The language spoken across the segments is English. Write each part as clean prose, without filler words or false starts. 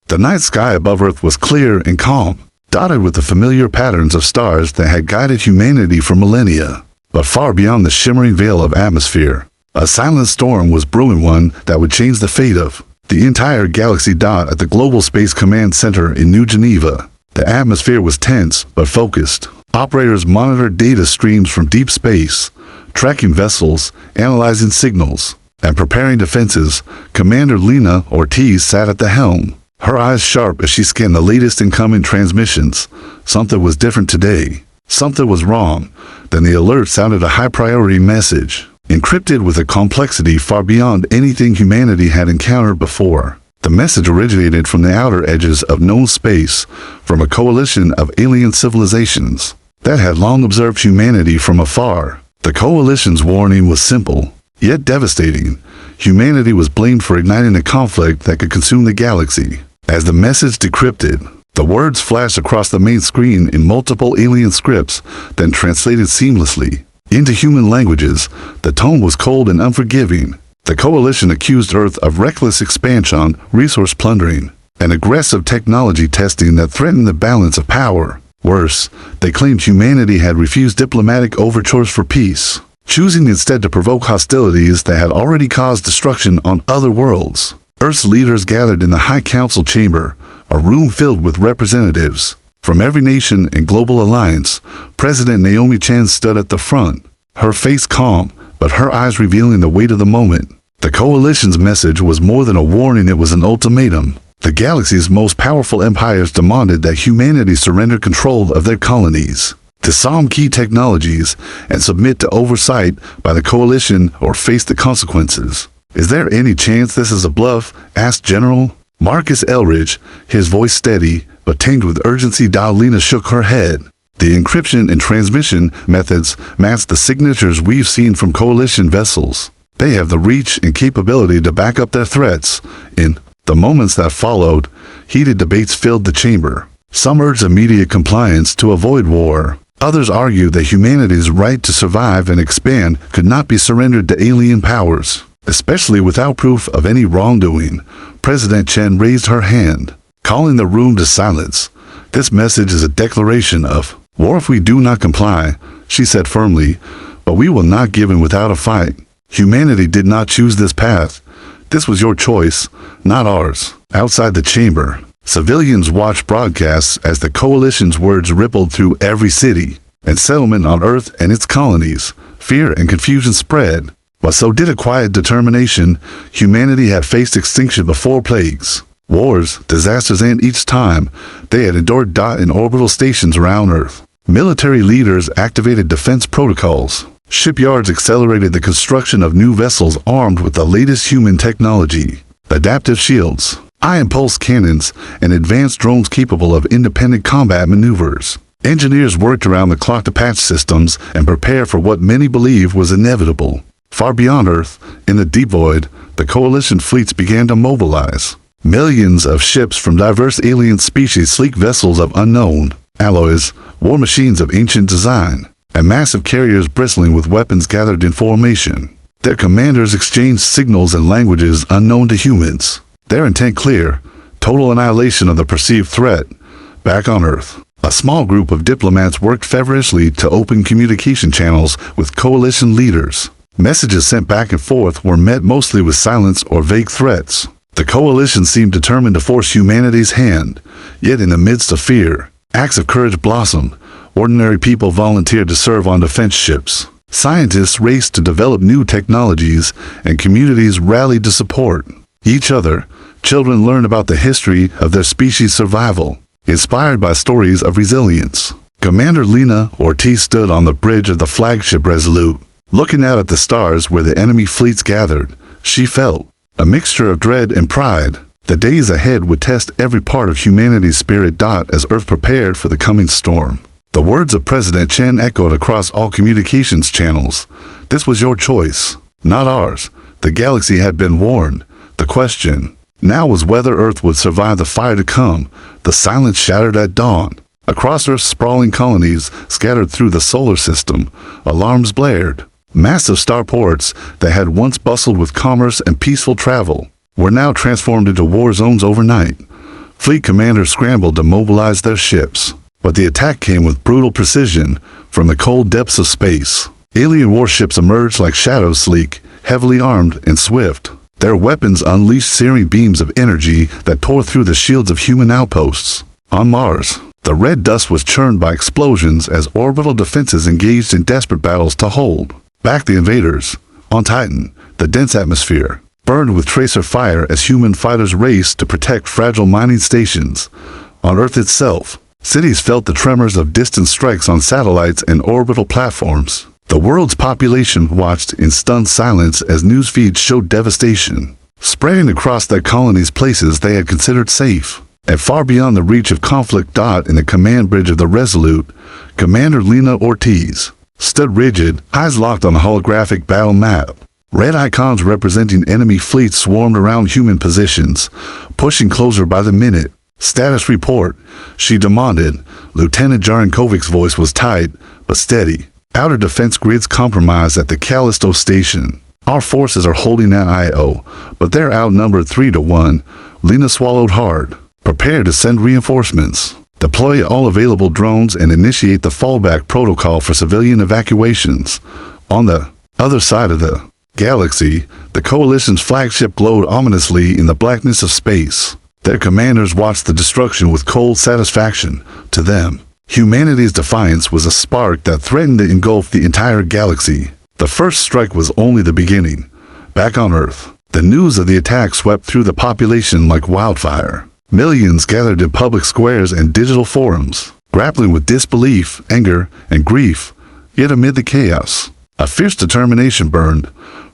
The night sky above Earth was clear and calm, dotted with the familiar patterns of stars that had guided humanity for millennia. But far beyond the shimmering veil of atmosphere, a silent storm was brewing, one that would change the fate of the entire galaxy. At the Global Space Command Center in New Geneva, the atmosphere was tense but focused. Operators monitored data streams from deep space, tracking vessels, analyzing signals, and preparing defenses. Commander Lena Ortiz sat at the helm, her eyes sharp as she scanned the latest incoming transmissions. Something was different today. Something was wrong. Then the alert sounded, a high-priority message, encrypted with a complexity far beyond anything humanity had encountered before. The message originated from the outer edges of known space, from a coalition of alien civilizations that had long observed humanity from afar. The coalition's warning was simple, yet devastating. Humanity was blamed for igniting a conflict that could consume the galaxy. As the message decrypted, the words flashed across the main screen in multiple alien scripts, then translated seamlessly into human languages. The tone was cold and unforgiving. The coalition accused Earth of reckless expansion, resource plundering, and aggressive technology testing that threatened the balance of power. Worse, they claimed humanity had refused diplomatic overtures for peace, choosing instead to provoke hostilities that had already caused destruction on other worlds. Earth's leaders gathered in the High Council chamber, a room filled with representatives from every nation and global alliance. President Naomi Chen stood at the front, her face calm, but her eyes revealing the weight of the moment. The coalition's message was more than a warning, it was an ultimatum. The galaxy's most powerful empires demanded that humanity surrender control of their colonies, disarm key technologies, and submit to oversight by the coalition or face the consequences. "Is there any chance this is a bluff?" asked General Marcus Elridge, his voice steady but tinged with urgency. Lena shook her head. The encryption and transmission methods matched the signatures we've seen from coalition vessels. They have the reach and capability to back up their threats. In the moments that followed, heated debates filled the chamber. Some urged immediate compliance to avoid war. Others argued that humanity's right to survive and expand could not be surrendered to alien powers, especially without proof of any wrongdoing. President Chen raised her hand, calling the room to silence. "This message is a declaration of war if we do not comply," she said firmly, "but we will not give in without a fight. Humanity did not choose this path. This was your choice, not ours." Outside the chamber, civilians watched broadcasts as the coalition's words rippled through every city and settlement on Earth and its colonies. Fear and confusion spread, but so did a quiet determination. Humanity had faced extinction before, plagues, wars, disasters, and each time they had endured in orbital stations around Earth. Military leaders activated defense protocols. Shipyards accelerated the construction of new vessels armed with the latest human technology, adaptive shields, ion-pulse cannons, and advanced drones capable of independent combat maneuvers. Engineers worked around the clock to patch systems and prepare for what many believed was inevitable. Far beyond Earth, in the deep void, the coalition fleets began to mobilize. Millions of ships from diverse alien species, sleek vessels of unknown alloys, war machines of ancient design, and massive carriers bristling with weapons gathered in formation. Their commanders exchanged signals in languages unknown to humans, their intent clear: total annihilation of the perceived threat. Back on Earth, a small group of diplomats worked feverishly to open communication channels with coalition leaders. Messages sent back and forth were met mostly with silence or vague threats. The coalition seemed determined to force humanity's hand, yet in the midst of fear, acts of courage blossomed. Ordinary people volunteered to serve on defense ships. Scientists raced to develop new technologies, and communities rallied to support each other. Children learned about the history of their species' survival, inspired by stories of resilience. Commander Lena Ortiz stood on the bridge of the flagship Resolute, looking out at the stars where the enemy fleets gathered. She felt a mixture of dread and pride. The days ahead would test every part of humanity's spirit. As Earth prepared for the coming storm, the words of President Chen echoed across all communications channels. "This was your choice, not ours." The galaxy had been warned. The question now was whether Earth would survive the fire to come. The silence shattered at dawn. Across Earth's sprawling colonies scattered through the solar system, alarms blared. Massive starports that had once bustled with commerce and peaceful travel were now transformed into war zones overnight. Fleet commanders scrambled to mobilize their ships, but the attack came with brutal precision from the cold depths of space. Alien warships emerged like shadows, sleek, heavily armed, and swift. Their weapons unleashed searing beams of energy that tore through the shields of human outposts. On Mars, the red dust was churned by explosions as orbital defenses engaged in desperate battles to hold back the invaders. On Titan, the dense atmosphere burned with tracer fire as human fighters raced to protect fragile mining stations. On Earth itself, cities felt the tremors of distant strikes on satellites and orbital platforms. The world's population watched in stunned silence as news feeds showed devastation, spreading across their colonies, places they had considered safe. And far beyond the reach of conflict, in the command bridge of the Resolute, Commander Lena Ortiz stood rigid, eyes locked on a holographic battle map. Red icons representing enemy fleets swarmed around human positions, pushing closer by the minute. "Status report," she demanded. Lieutenant Jarankovic's voice was tight, but steady. "Outer defense grids compromised at the Callisto station. Our forces are holding at IO, but they're outnumbered 3-1. Lena swallowed hard. "Prepare to send reinforcements. Deploy all available drones and initiate the fallback protocol for civilian evacuations." On the other side of the galaxy, the Coalition's flagship glowed ominously in the blackness of space. Their commanders watched the destruction with cold satisfaction. To them, humanity's defiance was a spark that threatened to engulf the entire galaxy. The first strike was only the beginning. Back on Earth, the news of the attack swept through the population like wildfire. Millions gathered in public squares and digital forums, grappling with disbelief, anger, and grief. Yet amid the chaos, a fierce determination burned.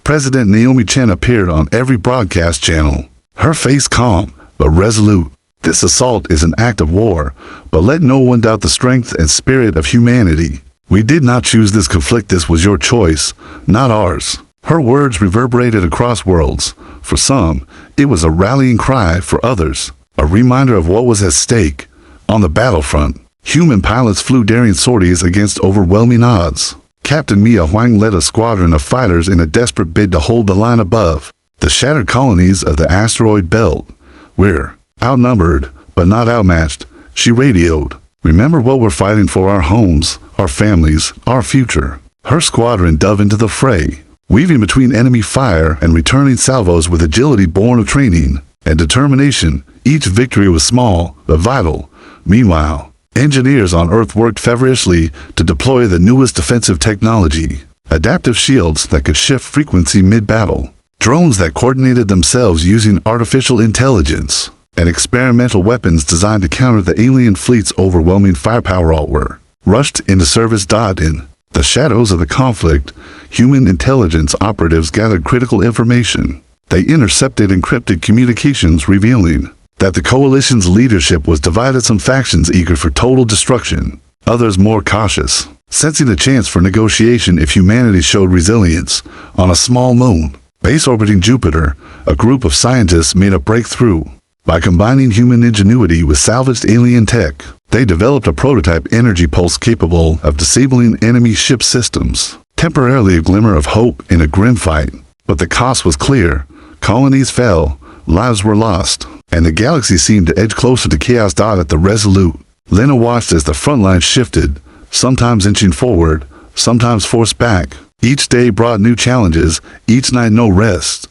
President Naomi Chen appeared on every broadcast channel, her face calm but resolute. "This assault is an act of war, but let no one doubt the strength and spirit of humanity. We did not choose this conflict. This was your choice, not ours." Her words reverberated across worlds. For some, it was a rallying cry. For others, a reminder of what was at stake. On the battlefront, human pilots flew daring sorties against overwhelming odds. Captain Mia Huang led a squadron of fighters in a desperate bid to hold the line above the shattered colonies of the asteroid belt. "We're outnumbered, but not outmatched," she radioed. "Remember what we're fighting for: our homes, our families, our future." Her squadron dove into the fray, weaving between enemy fire and returning salvos with agility born of training and determination. Each victory was small, but vital. Meanwhile, engineers on Earth worked feverishly to deploy the newest defensive technology. Adaptive shields that could shift frequency mid-battle, drones that coordinated themselves using artificial intelligence, and experimental weapons designed to counter the alien fleet's overwhelming firepower. All were rushed into service. In the shadows of the conflict, human intelligence operatives gathered critical information. They intercepted encrypted communications revealing that the Coalition's leadership was divided, some factions eager for total destruction, others more cautious, sensing a chance for negotiation if humanity showed resilience. On a small moon base orbiting Jupiter, a group of scientists made a breakthrough. By combining human ingenuity with salvaged alien tech, they developed a prototype energy pulse capable of disabling enemy ship systems. Temporarily a glimmer of hope in a grim fight, but the cost was clear. Colonies fell, lives were lost, and the galaxy seemed to edge closer to chaos. At the Resolute, Lena watched as the front line shifted, sometimes inching forward, sometimes forced back. Each day brought new challenges, each night no rest.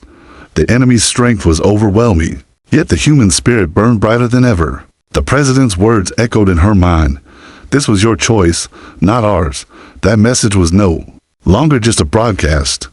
The enemy's strength was overwhelming, yet the human spirit burned brighter than ever. The president's words echoed in her mind. "This was your choice, not ours." That message was no longer just a broadcast.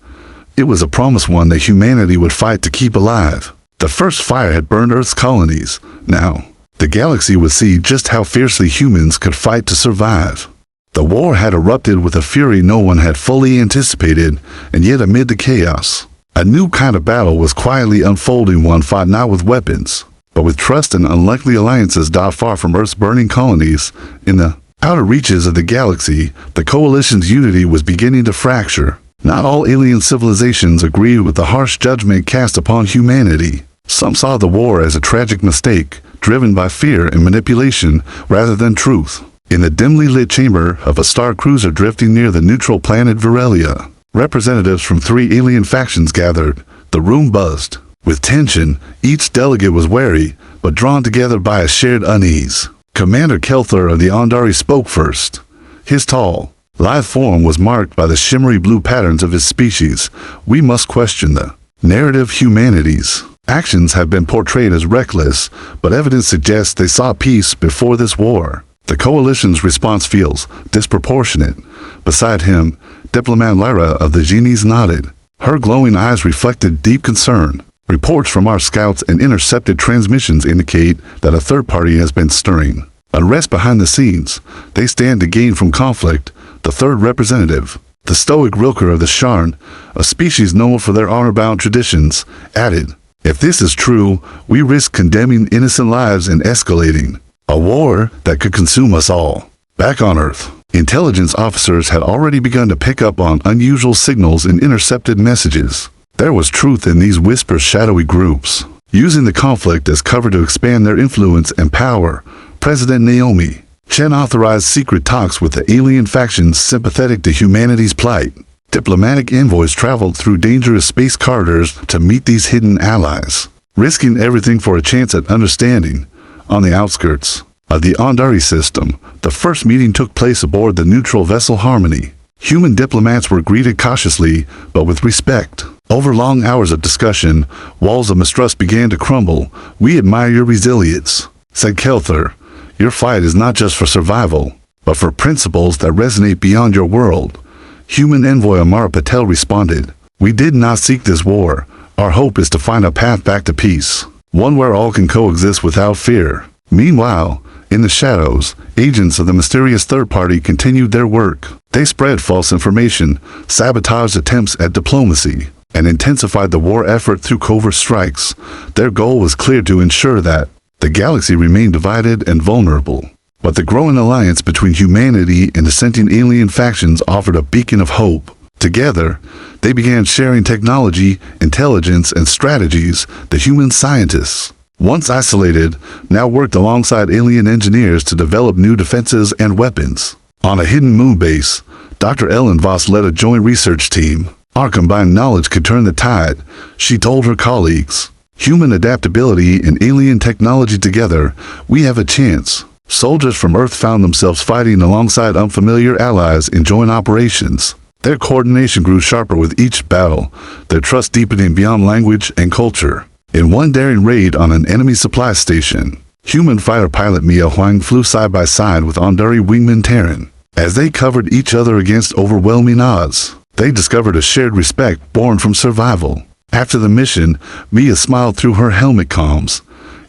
It was a promise, one that humanity would fight to keep alive. The first fire had burned Earth's colonies. Now, the galaxy would see just how fiercely humans could fight to survive. The war had erupted with a fury no one had fully anticipated, and yet amid the chaos, a new kind of battle was quietly unfolding, one fought not with weapons, but with trust and unlikely alliances. Far from Earth's burning colonies, in the outer reaches of the galaxy, the Coalition's unity was beginning to fracture. Not all alien civilizations agreed with the harsh judgment cast upon humanity. Some saw the war as a tragic mistake, driven by fear and manipulation rather than truth. In the dimly lit chamber of a star cruiser drifting near the neutral planet Virelia, representatives from 3 alien factions gathered. The room buzzed. With tension, each delegate was wary, but drawn together by a shared unease. Commander Kelthar of the Andari spoke first. His tall, lithe form was marked by the shimmery blue patterns of his species. We must question the narrative. Humanity's actions have been portrayed as reckless, but evidence suggests they saw peace before this war. The coalition's response feels disproportionate. Beside him, Diplomat Lyra of the Genies nodded. Her glowing eyes reflected deep concern. Reports from our scouts and intercepted transmissions indicate that a third party has been stirring unrest behind the scenes. They stand to gain from conflict. The third representative, the stoic Rilker of the Sharn, a species known for their honor-bound traditions, added, "If this is true, we risk condemning innocent lives and escalating a war that could consume us all." Back on Earth, intelligence officers had already begun to pick up on unusual signals in intercepted messages. There was truth in these whispered shadowy groups, using the conflict as cover to expand their influence and power. President Naomi Chen authorized secret talks with the alien factions sympathetic to humanity's plight. Diplomatic envoys traveled through dangerous space corridors to meet these hidden allies, risking everything for a chance at understanding. On the outskirts of the Andari system, the first meeting took place aboard the neutral vessel Harmony. Human diplomats were greeted cautiously, but with respect. Over long hours of discussion, walls of mistrust began to crumble. "We admire your resilience," said Kelthar. "Your fight is not just for survival, but for principles that resonate beyond your world." Human envoy Amara Patel responded, "We did not seek this war. Our hope is to find a path back to peace, one where all can coexist without fear." Meanwhile, in the shadows, agents of the mysterious third party continued their work. They spread false information, sabotaged attempts at diplomacy, and intensified the war effort through covert strikes. Their goal was clear: to ensure that the galaxy remained divided and vulnerable. But the growing alliance between humanity and dissenting alien factions offered a beacon of hope. Together, they began sharing technology, intelligence, and strategies. The human scientists, once isolated, now worked alongside alien engineers to develop new defenses and weapons. On a hidden moon base, Dr. Ellen Voss led a joint research team. "Our combined knowledge could turn the tide," she told her colleagues. "Human adaptability and alien technology together, we have a chance." Soldiers from Earth found themselves fighting alongside unfamiliar allies in joint operations. Their coordination grew sharper with each battle, their trust deepening beyond language and culture. In one daring raid on an enemy supply station, human fighter pilot Mia Huang flew side by side with Andari wingman Terran. As they covered each other against overwhelming odds, they discovered a shared respect born from survival. After the mission, Mia smiled through her helmet comms.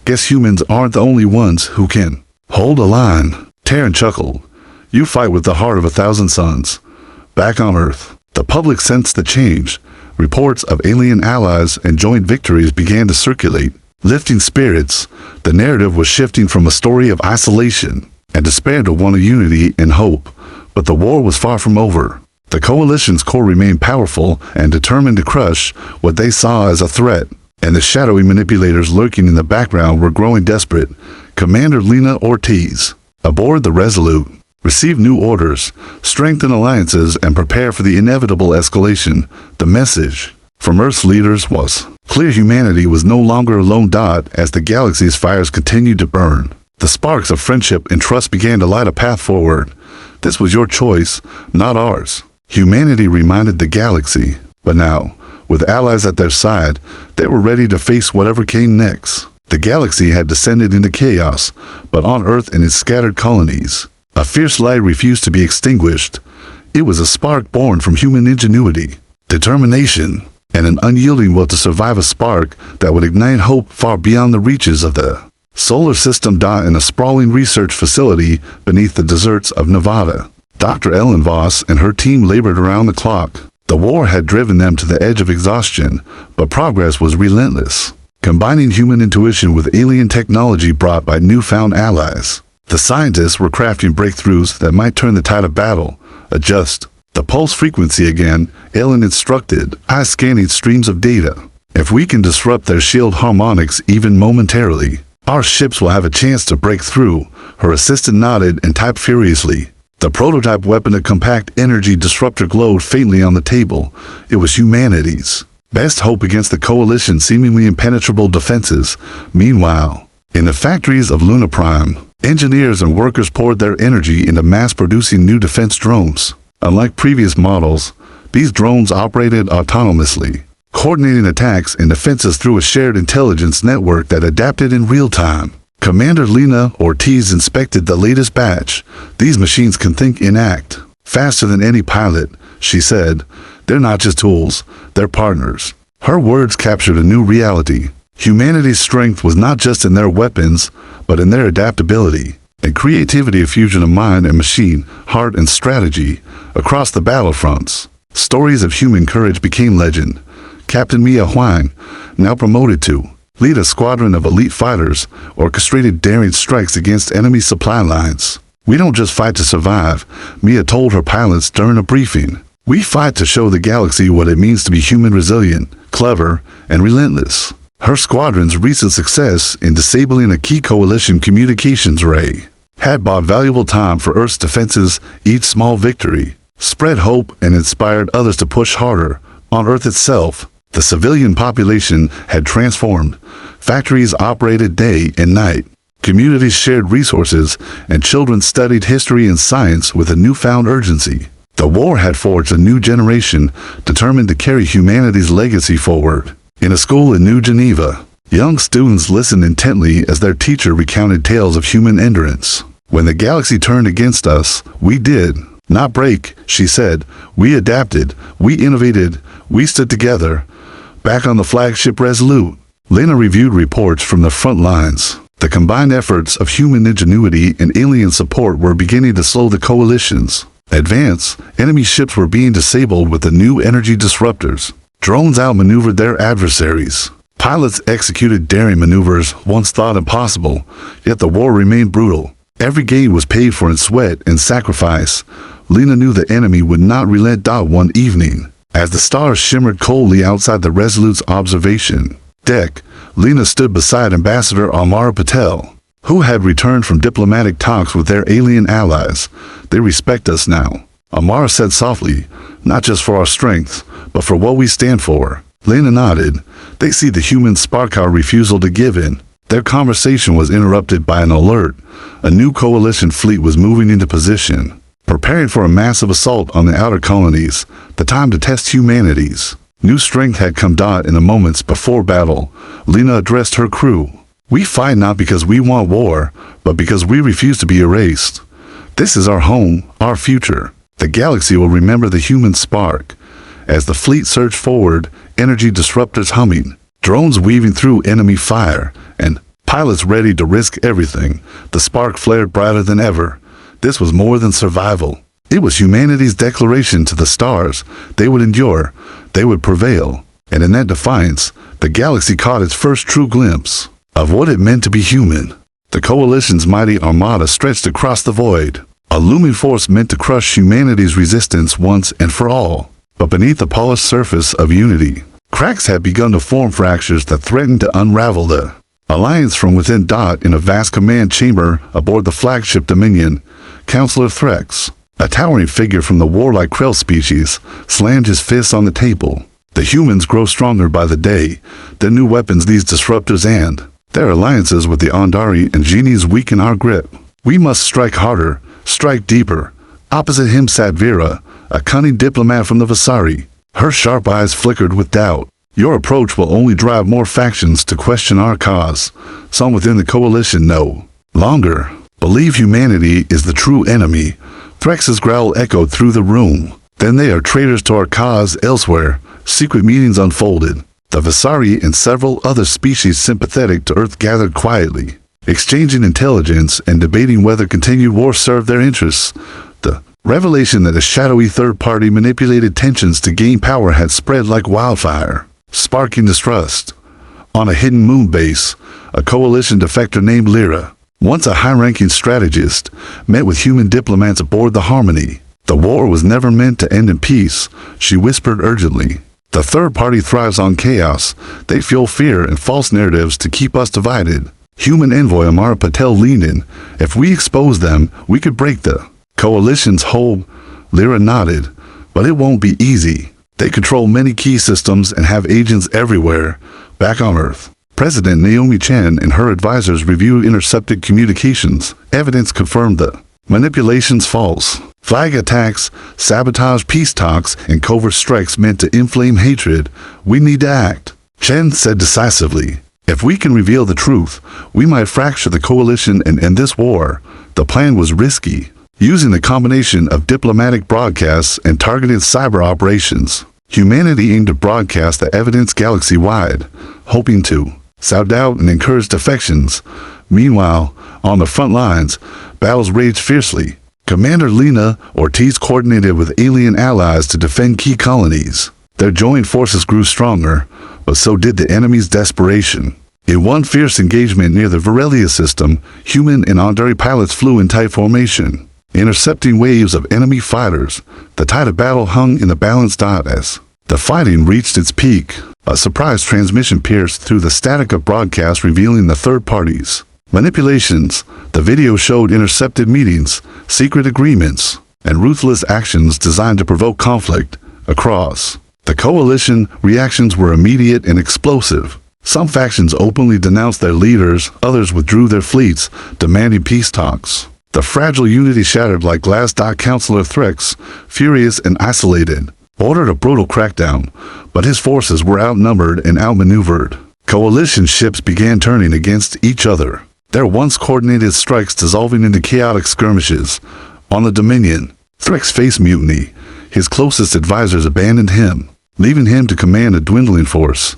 "Guess humans aren't the only ones who can hold a line." Terran chuckled. "You fight with the heart of 1,000 suns." Back on Earth, the public sensed the change. Reports of alien allies and joint victories began to circulate, lifting spirits. The narrative was shifting from a story of isolation and despair to one of unity and hope. But the war was far from over. The coalition's core remained powerful and determined to crush what they saw as a threat, and the shadowy manipulators lurking in the background were growing desperate. Commander Lena Ortiz, aboard the Resolute, received new orders: strengthen alliances and prepare for the inevitable escalation. The message from Earth's leaders was clear: humanity was no longer a lone dot as the galaxy's fires continued to burn. The sparks of friendship and trust began to light a path forward. "This was your choice, not ours," humanity reminded the galaxy. But now, with allies at their side, they were ready to face whatever came next. The galaxy had descended into chaos, but on Earth and its scattered colonies, a fierce light refused to be extinguished. It was a spark born from human ingenuity, determination, and an unyielding will to survive, a spark that would ignite hope far beyond the reaches of the solar system. In a sprawling research facility beneath the deserts of Nevada, Dr. Ellen Voss and her team labored around the clock. The war had driven them to the edge of exhaustion, but progress was relentless. Combining human intuition with alien technology brought by newfound allies, the scientists were crafting breakthroughs that might turn the tide of battle. "Adjust the pulse frequency again," Ellen instructed, eyes scanning streams of data. "If we can disrupt their shield harmonics even momentarily, our ships will have a chance to break through." Her assistant nodded and typed furiously. The prototype weapon, a compact energy disruptor, glowed faintly on the table. It was humanity's best hope against the Coalition's seemingly impenetrable defenses. Meanwhile, in the factories of Luna Prime, engineers and workers poured their energy into mass-producing new defense drones. Unlike previous models, these drones operated autonomously, coordinating attacks and defenses through a shared intelligence network that adapted in real time. Commander Lena Ortiz inspected the latest batch. These machines can think and act faster than any pilot, she said. They're not just tools, they're partners. Her words captured a new reality. Humanity's strength was not just in their weapons, but in their adaptability and creativity, a fusion of mind and machine, heart and strategy. Across the battlefronts, stories of human courage became legend. Captain Mia Huang, now promoted to lead a squadron of elite fighters, orchestrated daring strikes against enemy supply lines. We don't just fight to survive, Mia told her pilots during a briefing. We fight to show the galaxy what it means to be human, resilient, clever, and relentless. Her squadron's recent success in disabling a key Coalition communications ray had bought valuable time for Earth's defenses. Each small victory spread hope and inspired others to push harder. On Earth itself, the civilian population had transformed. Factories operated day and night. Communities shared resources, and children studied history and science with a newfound urgency. The war had forged a new generation determined to carry humanity's legacy forward. In a school in New Geneva, young students listened intently as their teacher recounted tales of human endurance. When the galaxy turned against us, we did not break, she said. We adapted, we innovated, we stood together. Back on the flagship Resolute, Lena reviewed reports from the front lines. The combined efforts of human ingenuity and alien support were beginning to slow the Coalition's advance. Enemy ships were being disabled with the new energy disruptors. Drones outmaneuvered their adversaries. Pilots executed daring maneuvers once thought impossible, yet the war remained brutal. Every gain was paid for in sweat and sacrifice. Lena knew the enemy would not relent. One evening, as the stars shimmered coldly outside the Resolute's observation deck, Lena stood beside Ambassador Amara Patel, who had returned from diplomatic talks with their alien allies. They respect us now, Amara said softly, not just for our strength, but for what we stand for. Lena nodded. They see the human spark, our refusal to give in. Their conversation was interrupted by an alert. A new Coalition fleet was moving into position, preparing for a massive assault on the outer colonies. The time to test humanity's new strength had come. In the moments before battle, Lena addressed her crew. We fight not because we want war, but because we refuse to be erased. This is our home, our future. The galaxy will remember the human spark. As the fleet surged forward, energy disruptors humming, drones weaving through enemy fire, and pilots ready to risk everything, the spark flared brighter than ever. This was more than survival. It was humanity's declaration to the stars. They would endure, they would prevail. And in that defiance, the galaxy caught its first true glimpse of what it meant to be human. The Coalition's mighty armada stretched across the void, a looming force meant to crush humanity's resistance once and for all. But beneath the polished surface of unity, cracks had begun to form, fractures that threatened to unravel the alliance from within. In a vast command chamber aboard the flagship Dominion, Counselor Threx, a towering figure from the warlike Krell species, slammed his fists on the table. The humans grow stronger by the day. Their new weapons, these disruptors, and their alliances with the Andari and genies weaken our grip. We must strike harder, strike deeper. Opposite him sat Vera, a cunning diplomat from the Vasari. Her sharp eyes flickered with doubt. Your approach will only drive more factions to question our cause. Some within the Coalition no longer believe humanity is the true enemy. Threx's growl echoed through the room. Then they are traitors to our cause. Elsewhere, secret meetings unfolded. The Vasari and several other species sympathetic to Earth gathered quietly, exchanging intelligence and debating whether continued war served their interests. The revelation that a shadowy third party manipulated tensions to gain power had spread like wildfire, sparking distrust. On a hidden moon base, a Coalition defector named Lyra, once a high-ranking strategist, met with human diplomats aboard the Harmony. The war was never meant to end in peace, she whispered urgently. The third party thrives on chaos. They fuel fear and false narratives to keep us divided. Human envoy Amara Patel leaned in. If we expose them, we could break the Coalition's hold. Lyra nodded. But it won't be easy. They control many key systems and have agents everywhere. Back on Earth, President Naomi Chen and her advisors reviewed intercepted communications. Evidence confirmed the manipulations false. Flag attacks, sabotage peace talks, and covert strikes meant to inflame hatred. We need to act, Chen said decisively. If we can reveal the truth, we might fracture the coalition and end this war. The plan was risky, using a combination of diplomatic broadcasts and targeted cyber operations. Humanity aimed to broadcast the evidence galaxy-wide, hoping to sow doubt and encourage defections. Meanwhile, on the front lines, battles raged fiercely. Commander Lena Ortiz coordinated with alien allies to defend key colonies. Their joint forces grew stronger, but so did the enemy's desperation. In one fierce engagement near the Virelia system, human and Andari pilots flew in tight formation, intercepting waves of enemy fighters. The tide of battle hung in the balance. As the fighting reached its peak, a surprise transmission pierced through the static of broadcasts revealing the third parties. Manipulations. The video showed intercepted meetings, secret agreements, and ruthless actions designed to provoke conflict across the coalition. Reactions were immediate and explosive. Some factions openly denounced their leaders, others withdrew their fleets, demanding peace talks. The fragile unity shattered like glass. Councillor Threx, furious and isolated, ordered a brutal crackdown, but his forces were outnumbered and outmaneuvered. Coalition ships began turning against each other, their once coordinated strikes dissolving into chaotic skirmishes. On the Dominion, Threx faced mutiny. His closest advisors abandoned him, leaving him to command a dwindling force.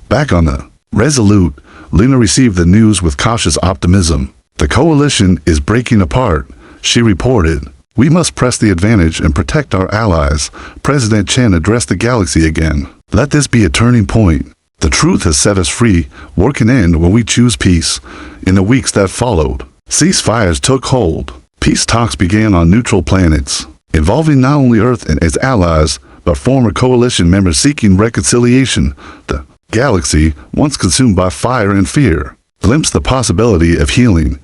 Back on the Resolute, Lena received the news with cautious optimism. The coalition is breaking apart, she reported. We must press the advantage and protect our allies. President Chen addressed the galaxy again. Let this be a turning point. The truth has set us free. War can end when we choose peace. In the weeks that followed, ceasefires took hold. Peace talks began on neutral planets, involving not only Earth and its allies, but former coalition members seeking reconciliation. The galaxy, once consumed by fire and fear, glimpsed the possibility of healing,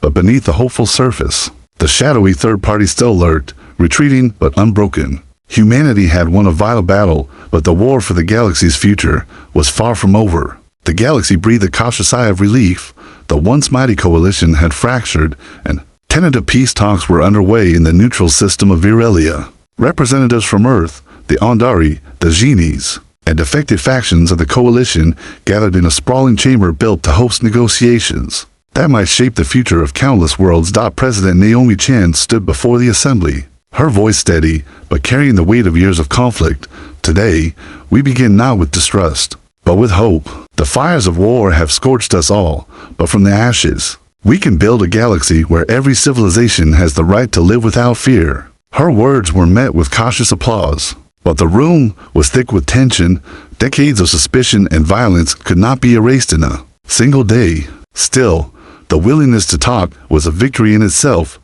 but beneath the hopeful surface, the shadowy third party still lurked, retreating but unbroken. Humanity had won a vital battle, but the war for the galaxy's future was far from over. The galaxy breathed a cautious sigh of relief. The once mighty coalition had fractured, and tentative peace talks were underway in the neutral system of Virelia. Representatives from Earth, the Andari, the Genies, and defective factions of the coalition gathered in a sprawling chamber built to host negotiations that might shape the future of countless worlds. President Naomi Chen stood before the assembly, her voice steady, but carrying the weight of years of conflict. Today, we begin not with distrust, but with hope. The fires of war have scorched us all, but from the ashes, we can build a galaxy where every civilization has the right to live without fear. Her words were met with cautious applause, but the room was thick with tension. Decades of suspicion and violence could not be erased in a single day. Still, the willingness to talk was a victory in itself.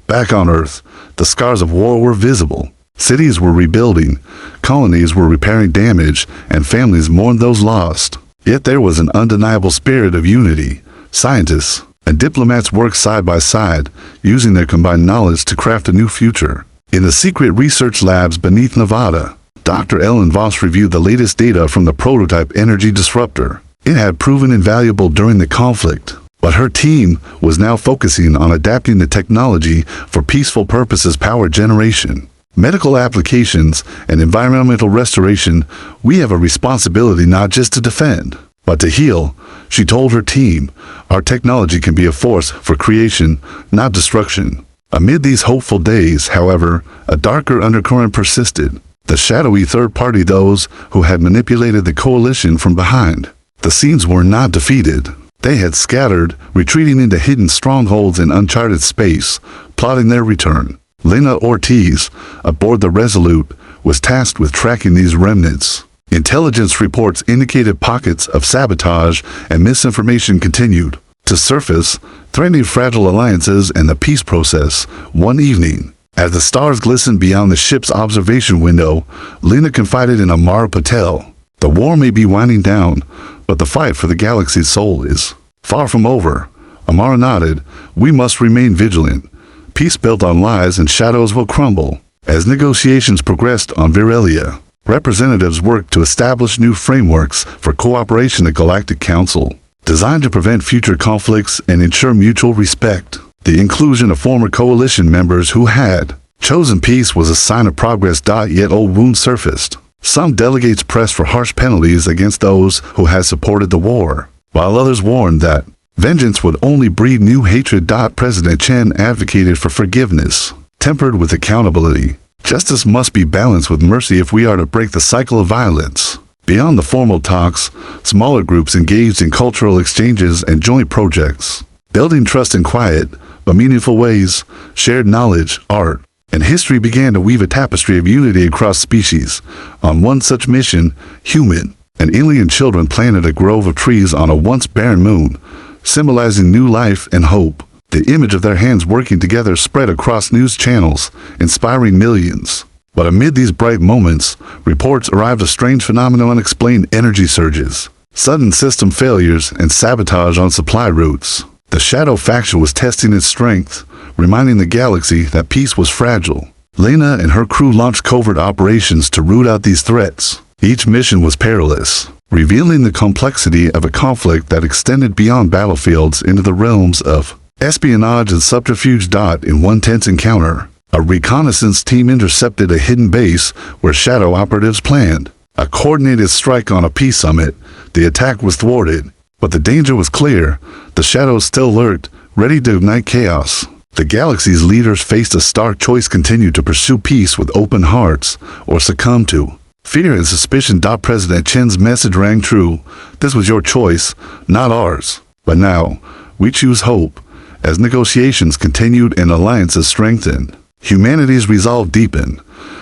Back on Earth, the scars of war were visible. Cities were rebuilding, colonies were repairing damage, and families mourned those lost. Yet there was an undeniable spirit of unity. Scientists and diplomats worked side by side, using their combined knowledge to craft a new future. In the secret research labs beneath Nevada, Dr. Ellen Voss reviewed the latest data from the prototype energy disruptor. It had proven invaluable during the conflict, but her team was now focusing on adapting the technology for peaceful purposes: power generation, medical applications, and environmental restoration. We have a responsibility not just to defend, but to heal, she told her team. Our technology can be a force for creation, not destruction. Amid these hopeful days, however, a darker undercurrent persisted. The shadowy third party, those who had manipulated the coalition from behind. The scenes were not defeated. They had scattered, retreating into hidden strongholds in uncharted space, plotting their return. Lena Ortiz, aboard the Resolute, was tasked with tracking these remnants. Intelligence reports indicated pockets of sabotage, and misinformation continued to surface, threatening fragile alliances and the peace process. One evening, as the stars glistened beyond the ship's observation window, Lena confided in Amara Patel. The war may be winding down, but the fight for the galaxy's soul is far from over. Amara nodded. We must remain vigilant. Peace built on lies and shadows will crumble. As negotiations progressed on Virelia, Representatives worked to establish new frameworks for cooperation at Galactic Council, designed to prevent future conflicts and ensure mutual respect. The inclusion of former coalition members who had chosen peace was a sign of progress. Yet old wounds surfaced. Some delegates pressed for harsh penalties against those who had supported the war, while others warned that vengeance would only breed new hatred. President Chen advocated for forgiveness, tempered with accountability. Justice must be balanced with mercy if we are to break the cycle of violence. Beyond the formal talks, smaller groups engaged in cultural exchanges and joint projects, building trust in quiet but meaningful ways. Shared knowledge, art, and history began to weave a tapestry of unity across species. On one such mission, human and alien children planted a grove of trees on a once barren moon, symbolizing new life and hope. The image of their hands working together spread across news channels, inspiring millions. But amid these bright moments, reports arrived of strange phenomena: unexplained energy surges, sudden system failures, and sabotage on supply routes. The Shadow faction was testing its strength, reminding the galaxy that peace was fragile. Lena and her crew launched covert operations to root out these threats. Each mission was perilous, revealing the complexity of a conflict that extended beyond battlefields into the realms of espionage and subterfuge. In one tense encounter, a reconnaissance team intercepted a hidden base where Shadow operatives planned a coordinated strike on a peace summit. The attack was thwarted, but the danger was clear. The Shadows still lurked, ready to ignite chaos. The galaxy's leaders faced a stark choice: continue to pursue peace with open hearts, or succumb to fear and suspicion. President Chen's message rang true. This was your choice, not ours. But now, we choose hope. As negotiations continued and alliances strengthened, humanity's resolve deepened.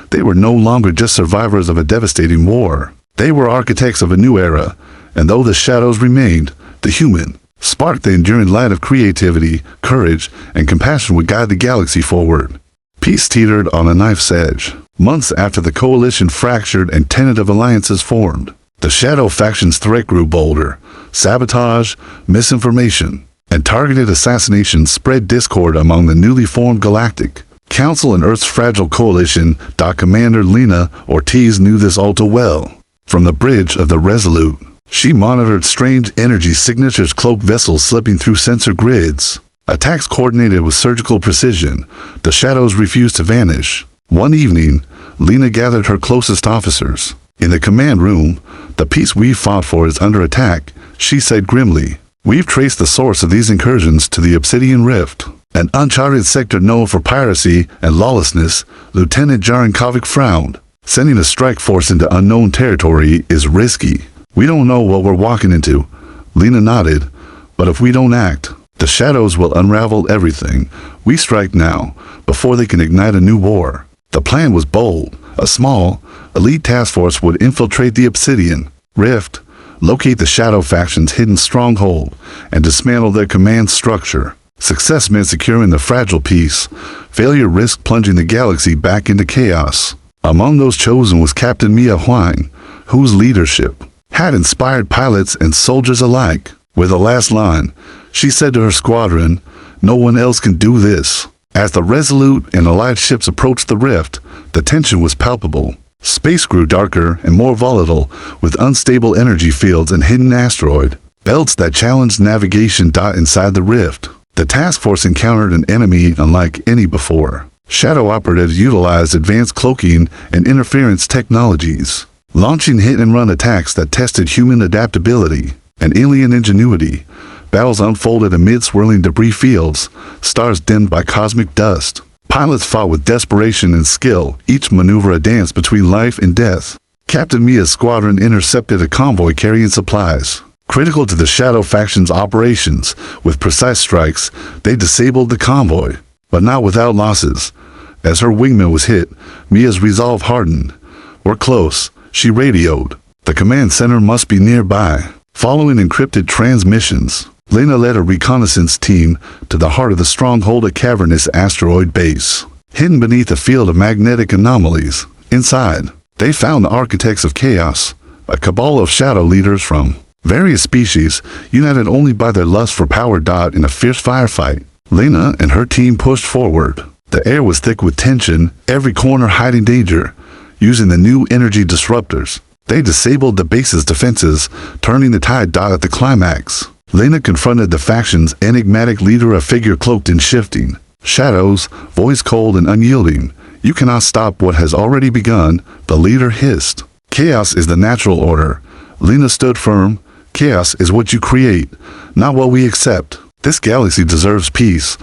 They were no longer just survivors of a devastating war. They were architects of a new era, and though the Shadows remained, the human spark, the enduring light of creativity, courage, and compassion would guide the galaxy forward. Peace teetered on a knife's edge. Months after the coalition fractured and tentative alliances formed, the Shadow faction's threat grew bolder. Sabotage, misinformation, and targeted assassinations spread discord among the newly formed Galactic Council and Earth's fragile coalition. Commander Lena Ortiz knew this all too well. From the bridge of the Resolute, she monitored strange energy signatures, cloaked vessels slipping through sensor grids, attacks coordinated with surgical precision. The Shadows refused to vanish. One evening, Lena gathered her closest officers. In the command room, "The peace we fought for is under attack," she said grimly. "We've traced the source of these incursions to the Obsidian Rift, an uncharted sector known for piracy and lawlessness." Lieutenant Jarankovic frowned. "Sending a strike force into unknown territory is risky. We don't know what we're walking into." Lena nodded. "But if we don't act, the Shadows will unravel everything. We strike now, before they can ignite a new war." The plan was bold. A small, elite task force would infiltrate the Obsidian Rift, locate the Shadow faction's hidden stronghold, and dismantle their command structure. Success meant securing the fragile peace. Failure risked plunging the galaxy back into chaos. Among those chosen was Captain Mia Huang, whose leadership had inspired pilots and soldiers alike. With the last line, she said to her squadron, "No one else can do this." As the Resolute and allied ships approached the rift, the tension was palpable. Space grew darker and more volatile, with unstable energy fields and hidden asteroid belts that challenged navigation. Inside the rift, the task force encountered an enemy unlike any before. Shadow operatives utilized advanced cloaking and interference technologies, launching hit-and-run attacks that tested human adaptability and alien ingenuity. Battles unfolded amid swirling debris fields, stars dimmed by cosmic dust. Pilots fought with desperation and skill, each maneuver a dance between life and death. Captain Mia's squadron intercepted a convoy carrying supplies critical to the Shadow faction's operations. With precise strikes, they disabled the convoy, but not without losses. As her wingman was hit, Mia's resolve hardened. "We're close," she radioed. "The command center must be nearby." Following encrypted transmissions, Lena led a reconnaissance team to the heart of the stronghold, a cavernous asteroid base, hidden beneath a field of magnetic anomalies. Inside, they found the architects of chaos, a cabal of shadow leaders from various species, united only by their lust for power. In a fierce firefight, Lena and her team pushed forward. The air was thick with tension, every corner hiding danger. using the new energy disruptors. They disabled the base's defenses, turning the tide at the climax. Lena confronted the faction's enigmatic leader, a figure cloaked in shifting shadows, voice cold and unyielding. "You cannot stop what has already begun," the leader hissed. "Chaos is the natural order." Lena stood firm. "Chaos is what you create, not what we accept. This galaxy deserves peace,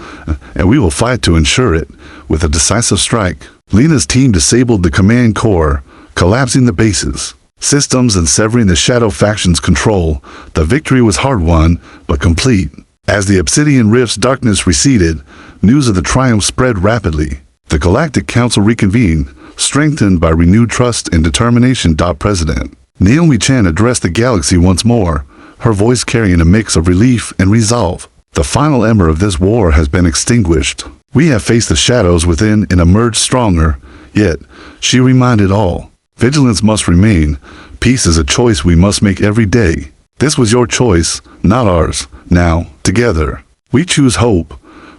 and we will fight to ensure it." With a decisive strike, Lena's team disabled the command core, collapsing the bases systems and severing the Shadow faction's control. The victory was hard-won, but complete. As the Obsidian Rift's darkness receded, news of the triumph spread rapidly. The Galactic Council reconvened, strengthened by renewed trust and determination. President Naomi Chen addressed the galaxy once more, her voice carrying a mix of relief and resolve. "The final ember of this war has been extinguished. We have faced the shadows within and emerged stronger." Yet, she reminded all, vigilance must remain. Peace is a choice we must make every day. This was your choice, not ours. Now, together, we choose hope.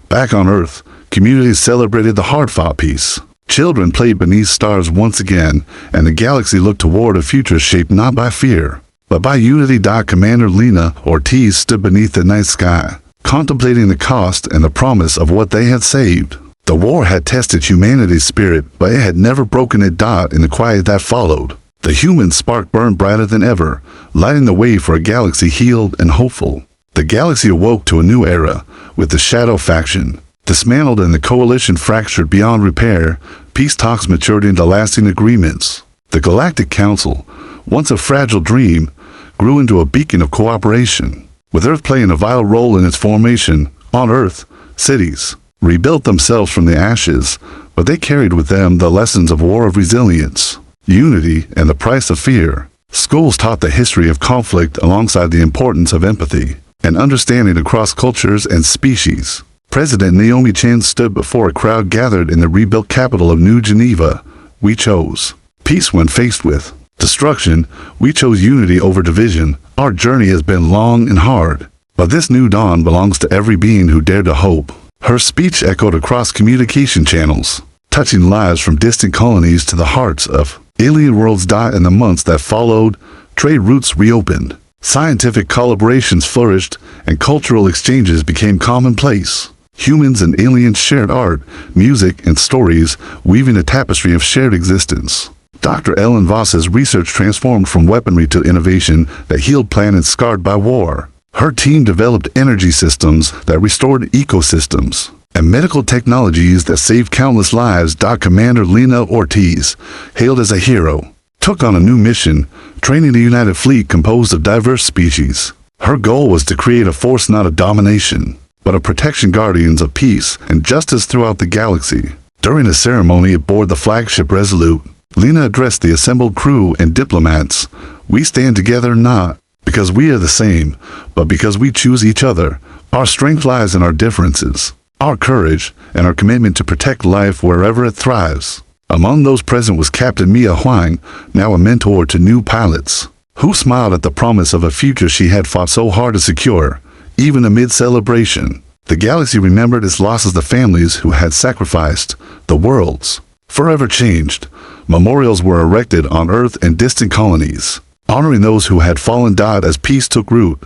Back on Earth, communities celebrated the hard-fought peace. Children played beneath stars once again, and the galaxy looked toward a future shaped not by fear, but by unity. Commander Lena Ortiz stood beneath the night sky, contemplating the cost and the promise of what they had saved. The war had tested humanity's spirit, but it had never broken it. In the quiet that followed, the human spark burned brighter than ever, lighting the way for a galaxy healed and hopeful. The galaxy awoke to a new era, with the Shadow faction dismantled and the coalition fractured beyond repair. Peace talks matured into lasting agreements. The Galactic Council, once a fragile dream, grew into a beacon of cooperation, with Earth playing a vital role in its formation. On Earth, cities rebuilt themselves from the ashes, but they carried with them the lessons of war, of resilience, unity, and the price of fear. Schools taught the history of conflict alongside the importance of empathy and understanding across cultures and species. President Naomi Chen stood before a crowd gathered in the rebuilt capital of New Geneva. "We chose peace when faced with destruction. We chose unity over division. Our journey has been long and hard, but this new dawn belongs to every being who dared to hope." Her speech echoed across communication channels, touching lives from distant colonies to the hearts of alien worlds. In the months that followed, trade routes reopened, scientific collaborations flourished, and cultural exchanges became commonplace. Humans and aliens shared art, music, and stories, weaving a tapestry of shared existence. Dr. Ellen Voss's research transformed from weaponry to innovation that healed planets scarred by war. Her team developed energy systems that restored ecosystems, and medical technologies that saved countless lives. Commander Lena Ortiz, hailed as a hero, took on a new mission, training a united fleet composed of diverse species. Her goal was to create a force not of domination, but of protection, guardians of peace and justice throughout the galaxy. During a ceremony aboard the flagship Resolute, Lena addressed the assembled crew and diplomats. "We stand together not because we are the same, but because we choose each other. Our strength lies in our differences, our courage, and our commitment to protect life wherever it thrives." Among those present was Captain Mia Huang, now a mentor to new pilots, who smiled at the promise of a future she had fought so hard to secure. Even amid celebration, the galaxy remembered its losses, the families who had sacrificed, the worlds forever changed. Memorials were erected on Earth and distant colonies, honoring those who had fallen. As peace took root,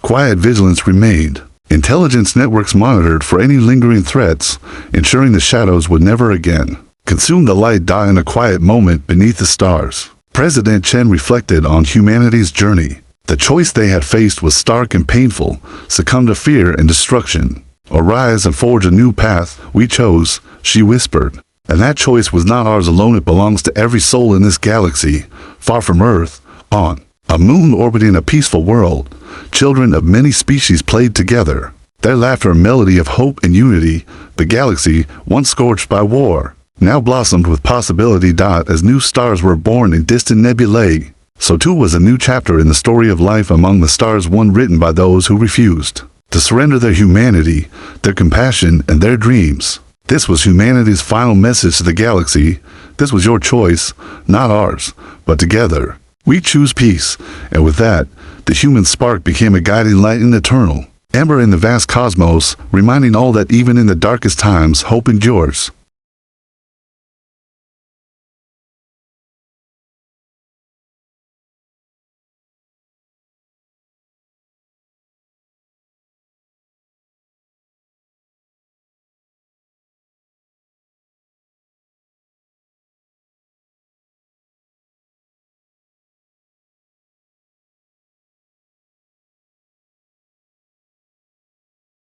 quiet vigilance remained. Intelligence networks monitored for any lingering threats, ensuring the shadows would never again consume the light. In a quiet moment beneath the stars, President Chen reflected on humanity's journey. The choice they had faced was stark and painful: succumb to fear and destruction, or rise and forge a new path. "We chose," she whispered, "and that choice was not ours alone. It belongs to every soul in this galaxy." Far from Earth, on a moon orbiting a peaceful world, children of many species played together, their laughter a melody of hope and unity. The galaxy, once scorched by war, now blossomed with possibility. As new stars were born in distant nebulae, so too was a new chapter in the story of life among the stars, one written by those who refused to surrender their humanity, their compassion, and their dreams. This was humanity's final message to the galaxy. This was your choice, not ours, but together, we choose peace. And with that, the human spark became a guiding light and eternal ember in the vast cosmos, reminding all that even in the darkest times, hope endures.